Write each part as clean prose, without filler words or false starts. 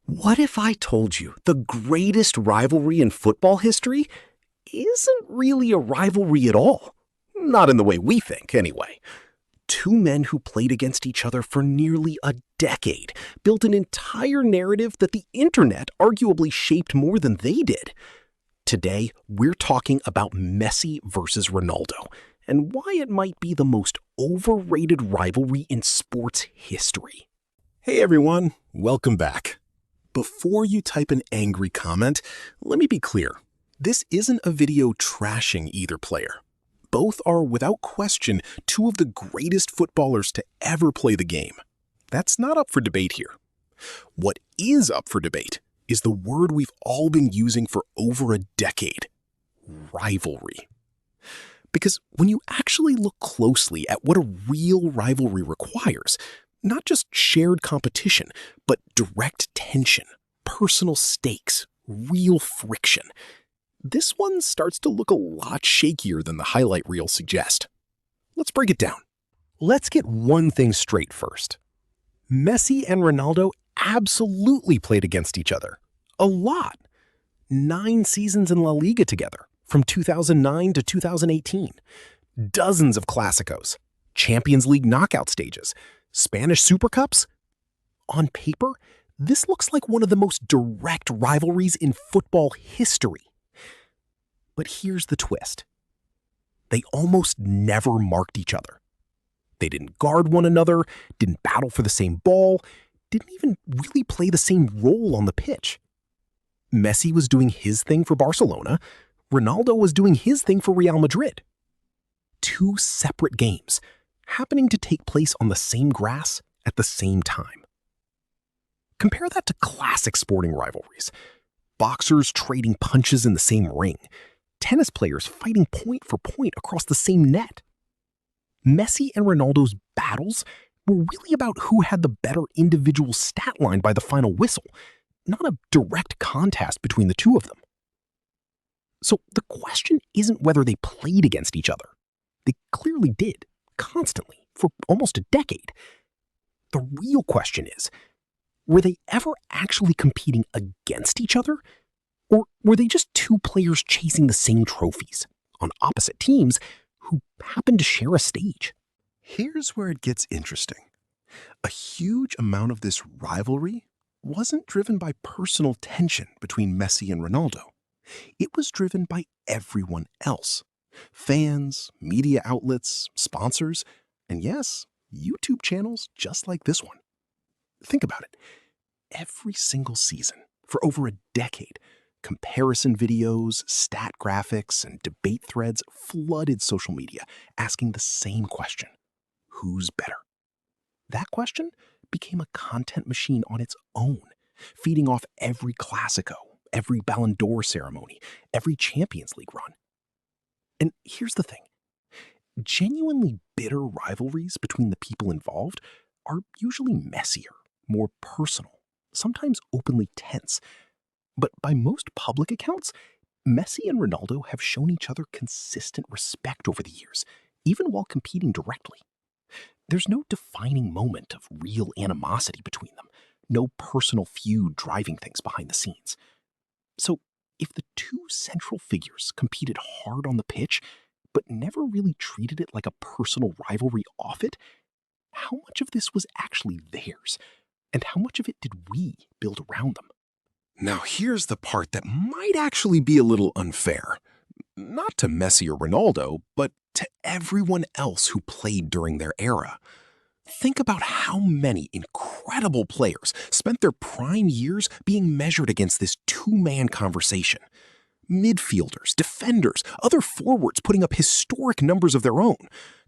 What if I told you the greatest rivalry in football history isn't really a rivalry at all? Not in the way we think, anyway. Two men who played against each other for nearly a decade built an entire narrative that the internet arguably shaped more than they did. Today, we're talking about Messi versus Ronaldo and why it might be the most overrated rivalry in sports history. Hey everyone, welcome back. Before you type an angry comment, let me be clear. This isn't a video trashing either player. Both are, without question, two of the greatest footballers to ever play the game. That's not up for debate here. What is up for debate is the word we've all been using for over a decade: rivalry. Because when you actually look closely at what a real rivalry requires, not just shared competition, but direct tension, personal stakes, real friction, this one starts to look a lot shakier than the highlight reels suggest. Let's break it down. Let's get one thing straight first. Messi and Ronaldo absolutely played against each other. A lot. 9 seasons in La Liga together, from 2009 to 2018. Dozens of Clásicos, Champions League knockout stages, Spanish Super Cups. On paper, this looks like one of the most direct rivalries in football history. But here's the twist. They almost never marked each other. They didn't guard one another, didn't battle for the same ball, didn't even really play the same role on the pitch. Messi was doing his thing for Barcelona, Ronaldo was doing his thing for Real Madrid. Two separate games, happening to take place on the same grass at the same time. Compare that to classic sporting rivalries. Boxers trading punches in the same ring. Tennis players fighting point for point across the same net. Messi and Ronaldo's battles were really about who had the better individual stat line by the final whistle, not a direct contest between the two of them. So the question isn't whether they played against each other. They clearly did, constantly, for almost a decade. The real question is, were they ever actually competing against each other? Or were they just two players chasing the same trophies on opposite teams who happened to share a stage? Here's where it gets interesting. A huge amount of this rivalry wasn't driven by personal tension between Messi and Ronaldo. It was driven by everyone else. Fans, media outlets, sponsors, and yes, YouTube channels just like this one. Think about it. Every single season, for over a decade, comparison videos, stat graphics, and debate threads flooded social media, asking the same question: who's better? That question became a content machine on its own, feeding off every Clasico, every Ballon d'Or ceremony, every Champions League run. And here's the thing. Genuinely bitter rivalries between the people involved are usually messier, more personal, sometimes openly tense. But by most public accounts, Messi and Ronaldo have shown each other consistent respect over the years, even while competing directly. There's no defining moment of real animosity between them, no personal feud driving things behind the scenes. So, if the two central figures competed hard on the pitch, but never really treated it like a personal rivalry off it, how much of this was actually theirs? And how much of it did we build around them? Now here's the part that might actually be a little unfair. Not to Messi or Ronaldo, but to everyone else who played during their era. Think about how many incredible players spent their prime years being measured against this two-man conversation. Midfielders, defenders, other forwards putting up historic numbers of their own,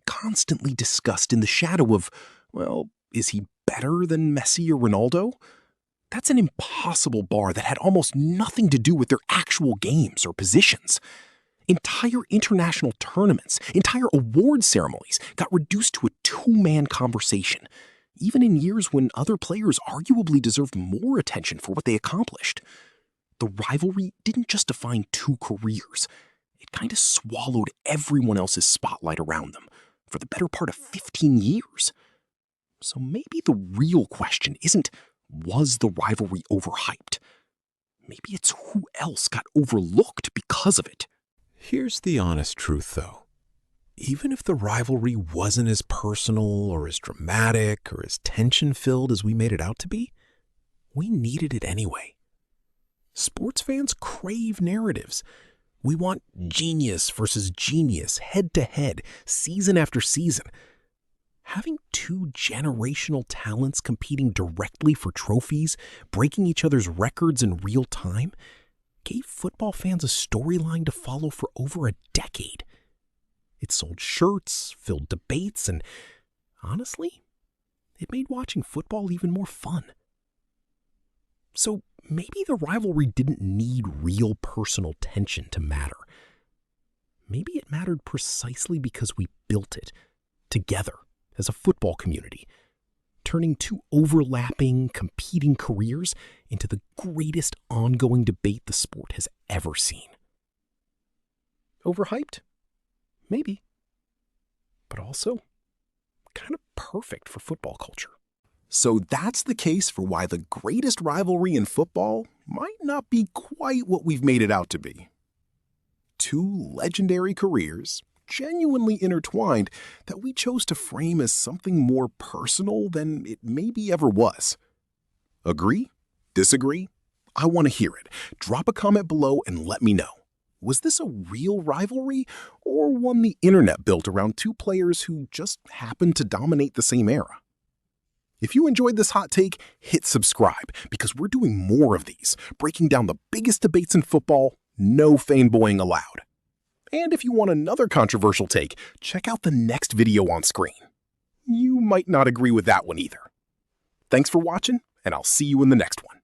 constantly discussed in the shadow of, well, is he better than Messi or Ronaldo? That's an impossible bar that had almost nothing to do with their actual games or positions. Entire international tournaments, entire award ceremonies got reduced to a two-man conversation, even in years when other players arguably deserved more attention for what they accomplished. The rivalry didn't just define two careers. It kind of swallowed everyone else's spotlight around them for the better part of 15 years. So maybe the real question isn't Was the rivalry overhyped? Maybe it's who else got overlooked because of it. Here's the honest truth, though. Even if the rivalry wasn't as personal or as dramatic or as tension-filled as we made it out to be, we needed it anyway. Sports fans crave narratives. We want genius versus genius, head-to-head, season after season. Having two generational talents competing directly for trophies, breaking each other's records in real time, gave football fans a storyline to follow for over a decade. It sold shirts, filled debates, and honestly, it made watching football even more fun. So maybe the rivalry didn't need real personal tension to matter. Maybe it mattered precisely because we built it together as a football community, turning two overlapping, competing careers into the greatest ongoing debate the sport has ever seen. Overhyped? Maybe. But also kind of perfect for football culture. So that's the case for why the greatest rivalry in football might not be quite what we've made it out to be. Two legendary careers, genuinely intertwined, that we chose to frame as something more personal than it maybe ever was. Agree? Disagree? I want to hear it. Drop a comment below and let me know. Was this a real rivalry, or one the internet built around two players who just happened to dominate the same era? If you enjoyed this hot take, hit subscribe, because we're doing more of these, breaking down the biggest debates in football, no fanboying allowed. And if you want another controversial take, check out the next video on screen. You might not agree with that one either. Thanks for watching, and I'll see you in the next one.